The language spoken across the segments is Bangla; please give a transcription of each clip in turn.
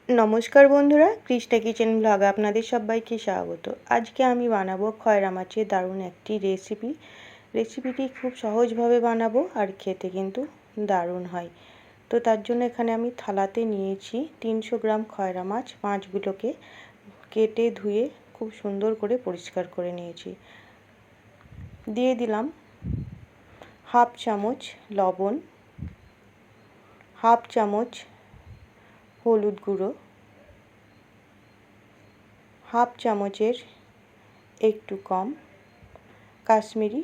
নমস্কার বন্ধুরা, কৃষ্ণা কিচেন ব্লগে আপনাদের সবাইকে স্বাগত। আজকে আমি বানাবো খয়রা মাছের দারুণ একটি রেসিপিটি খুব সহজভাবে বানাবো আর খেতে কিন্তু দারুণ হয়। তো তার জন্য এখানে আমি থালাতে নিয়েছি 300 গ্রাম খয়রা মাছ। মাছগুলোকে কেটে ধুয়ে খুব সুন্দর করে পরিষ্কার করে নিয়েছি। দিয়ে দিলাম হাফ চামচ লবণ, হাফ চামচ হলুদ গুঁড়ো, হাফ চামচের একটু কম কাশ্মীরি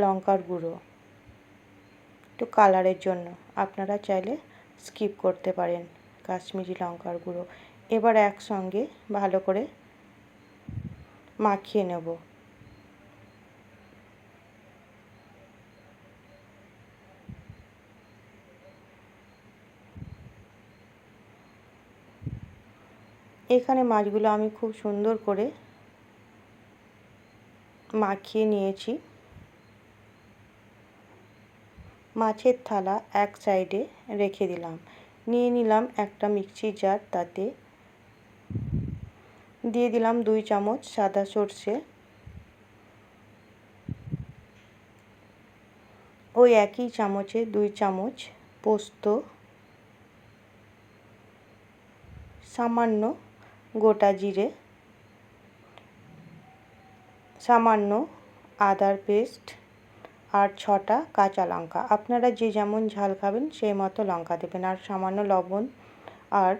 লঙ্কার গুঁড়ো, একটু কালারের জন্য। আপনারা চাইলে স্কিপ করতে পারেন কাশ্মীরি লঙ্কার গুঁড়ো। এবার একসঙ্গে ভালো করে মাখিয়ে নেব। এখানে মাছগুলো আমি খুব সুন্দর করে মাখিয়ে নিয়েছি। মাছের থালা এক সাইডে রেখে দিলাম। নিয়ে নিলাম একটা মিক্সি জার, তাতে দিয়ে দিলাম 2 চামচ সাদা সর্ষে, ওই একই চামচে 2 চামচ পোস্ত, সামান্য গোটা জিরে, সামান্য আদার পেস্ট আর 6টা কাঁচা লঙ্কা। আপনারা যে যেমন ঝাল খাবেন সেই মতো লঙ্কা দেবেন। আর সামান্য লবণ আর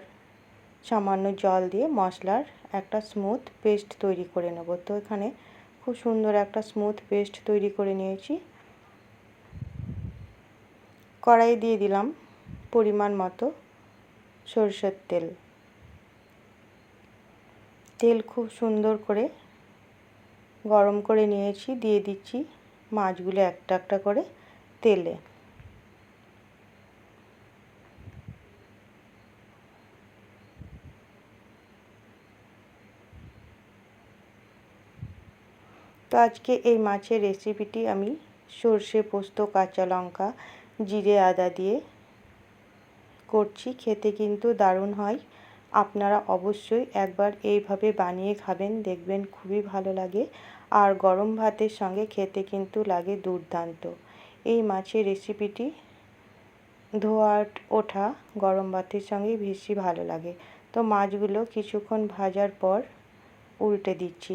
সামান্য জল দিয়ে মশলার একটা স্মুথ পেস্ট তৈরি করে নেব। তো এখানে খুব সুন্দর একটা স্মুথ পেস্ট তৈরি করে নিয়েছি। কড়াই দিয়ে দিলাম পরিমাণ মতো সরষের তেল। তেল খুব সুন্দর করে গরম করে নিয়েছি। দিয়ে দিচ্ছি মাছগুলো একটা একটা করে তেলে। তো আজকে এই মাছের রেসিপিটি আমি সর্ষে, পোস্ত, কাঁচা লঙ্কা, জিরে, আদা দিয়ে করছি। খেতে কিন্তু দারুণ হয়। আপনারা অবশ্যই একবার এইভাবে বানিয়ে খাবেন, দেখবেন খুবই ভালো লাগে। আর গরম ভাতের সঙ্গে খেতে কিন্তু লাগে দুর্দান্ত। এই মাছের রেসিপিটি ধোয়া ওঠা গরম ভাতের সঙ্গে বেশি ভালো লাগে। তো মাছগুলো কিছুক্ষণ ভাজার পর উল্টে দিচ্ছি।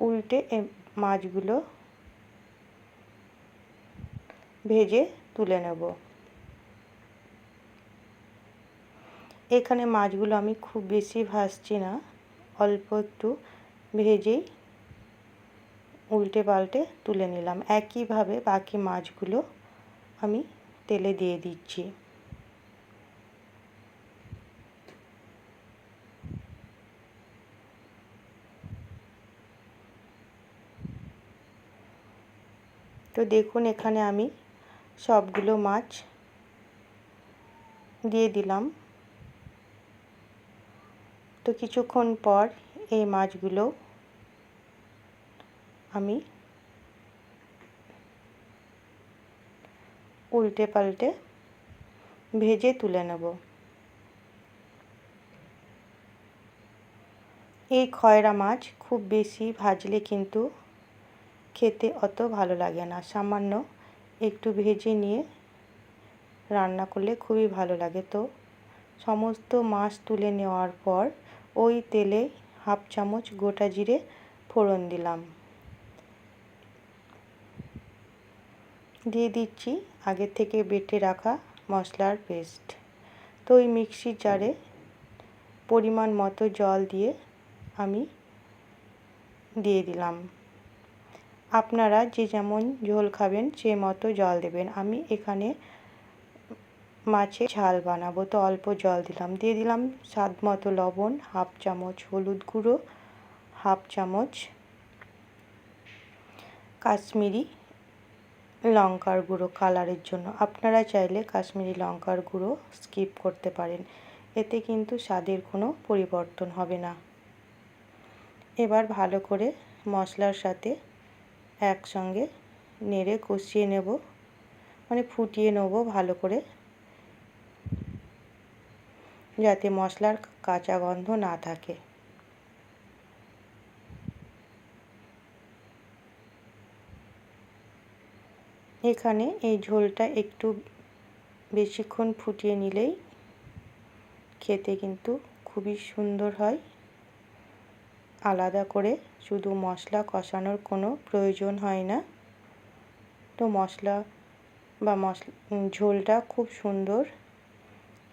উল্টে মাছগুলো ভেজে তুলে নেব। এখানে মাছগুলো আমি খুব বেশি ভাজছি না, অল্প একটু ভেজেই উল্টে পাল্টে তুলে নিলাম। একইভাবে বাকি মাছগুলো আমি তেলে দিয়ে দিচ্ছি। তো দেখুন এখানে আমি সবগুলো মাছ দিয়ে দিলাম। তো কিছুক্ষণ পর এই মাছগুলো আমি উল্টে পাল্টে ভেজে তুলে নেব। এই খয়রা মাছ খুব বেশি ভাজলে কিন্তু খেতে অত ভালো লাগে না। সামান্য একটু ভেজে নিয়ে রান্না করলে খুবই ভালো লাগে। তো সমস্ত মাছ তুলে নেওয়ার পর ওই তেলে হাফ চামচ গোটা জিরে ফোড়ন দিলাম। দিয়ে দিচ্ছি আগে থেকে বেটে রাখা মশলার পেস্ট। তো ওই মিক্সি জারে পরিমাণ মতো জল দিয়ে আমি দিয়ে দিলাম। আপনারা যে যেমন ঝোল খাবেন সে মতো জল দেবেন। আমি এখানে মাছের ঝাল বানাবো, তো অল্প জল দিলাম। দিয়ে দিলাম স্বাদ মতো লবণ, হাফ চামচ হলুদ গুঁড়ো, হাফ চামচ কাশ্মীরি লঙ্কার গুঁড়ো কালারের জন্য। আপনারা চাইলে কাশ্মীরি লঙ্কার গুঁড়ো স্কিপ করতে পারেন, এতে কিন্তু স্বাদের কোনো পরিবর্তন হবে না। এবার ভালো করে মশলার সাথে একসঙ্গে নেড়ে কষিয়ে নেব, মানে ফুটিয়ে নেব ভালো করে। যাতে মশলার কাঁচা গন্ধ না থাকে। এখানে এই ঝোলটা একটু বেশিক্ষণ ফুটিয়ে নিলেই খেতে কিন্তু খুবই সুন্দর হয়। আলাদা করে শুধু মশলা কষানোর কোনো প্রয়োজন হয় না। তো ঝোলটা খুব সুন্দর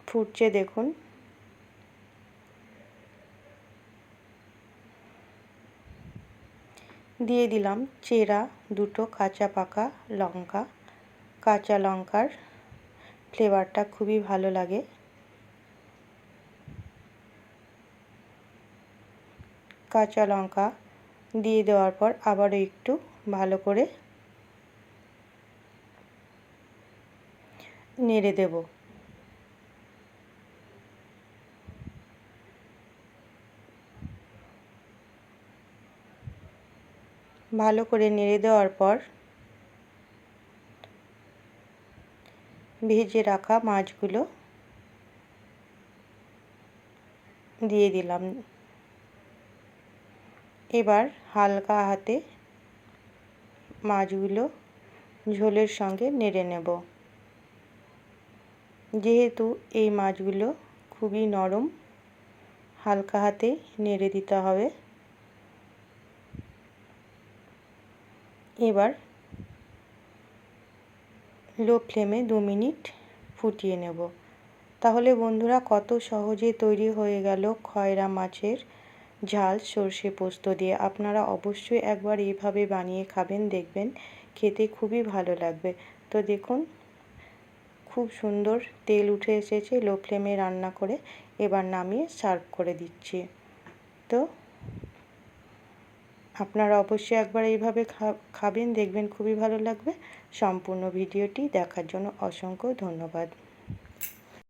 ফুটছে দেখুন। দিয়ে দিলাম চেরা দুটো কাঁচা পাকা লঙ্কা। কাঁচা লঙ্কার ফ্লেভারটা খুবই ভালো লাগে। কাঁচা লঙ্কা দিয়ে দেওয়ার পর আবারও একটু ভালো করে নেড়ে দেব। ভালো করে নেড়ে দেওয়ার পর ভেজে রাখা মাছগুলো দিয়ে দিলাম। এবার হালকা হাতে মাছগুলো ঝোলের সঙ্গে নেড়ে নেব। যেহেতু এই মাছগুলো খুবই নরম, হালকা হাতে নেড়ে দিতে হবে। এবার লো ফ্লেমে 2 মিনিট ফুটিয়ে নেব। তাহলে বন্ধুরা কত সহজে তৈরি হয়ে গেল খয়রা মাছের ঝাল সর্ষে পোস্ত দিয়ে। আপনারা অবশ্যই একবার এইভাবে বানিয়ে খাবেন, দেখবেন খেতে খুবই ভালো লাগবে। তো দেখুন খুব সুন্দর তেল উঠে এসেছে লো ফ্লেমে রান্না করে। এবার নামিয়ে সার্ভ করে দিচ্ছি। তো আপনারা অবশ্যই একবার এইভাবে খাবেন, দেখবেন খুবই ভালো লাগবে। সম্পূর্ণ ভিডিওটি দেখার জন্য অসংখ্য ধন্যবাদ।